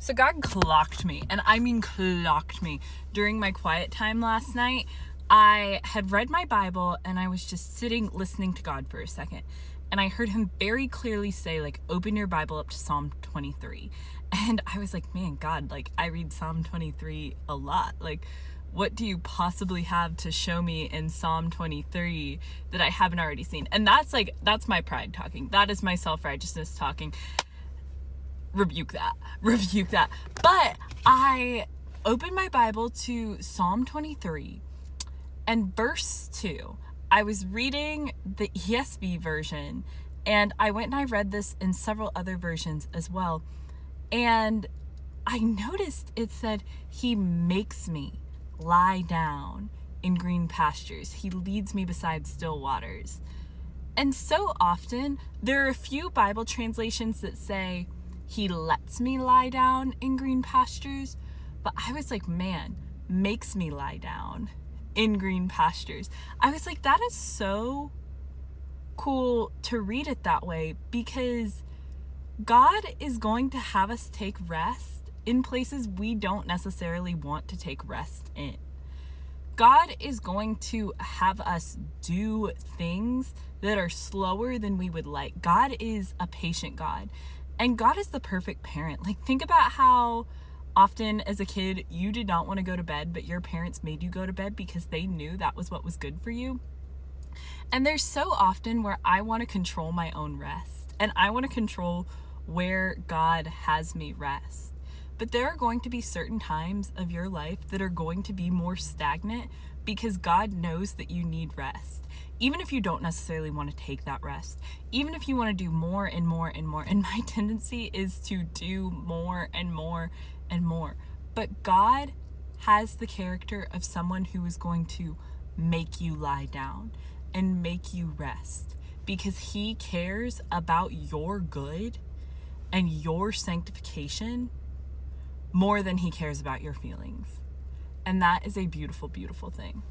So God clocked me, and I mean clocked me. During my quiet time last night, I had read my Bible and I was just sitting listening to God for a second. And I heard him very clearly say, like, open your Bible up to Psalm 23. And I was like, man, God, like, I read Psalm 23 a lot. Like, what do you possibly have to show me in Psalm 23 that I haven't already seen? And that's my pride talking. That is my self-righteousness talking. Rebuke that. But I opened my Bible to Psalm 23 and verse 2. I was reading the ESV version, and I went and I read this in several other versions as well. And I noticed it said, he makes me lie down in green pastures. He leads me beside still waters. And so often, there are a few Bible translations that say, he lets me lie down in green pastures. But I was like, man, makes me lie down in green pastures. I was like, that is so cool to read it that way, because God is going to have us take rest in places we don't necessarily want to take rest in. God is going to have us do things that are slower than we would like. God is a patient God. And God is the perfect parent. Like, think about how often as a kid you did not want to go to bed, but your parents made you go to bed because they knew that was what was good for you. And there's so often where I want to control my own rest, and I want to control where God has me rest. But there are going to be certain times of your life that are going to be more stagnant because God knows that you need rest. Even if you don't necessarily want to take that rest, even if you want to do more and more and more. And my tendency is to do more and more and more. But God has the character of someone who is going to make you lie down and make you rest, because he cares about your good and your sanctification more than he cares about your feelings. And that is a beautiful, beautiful thing.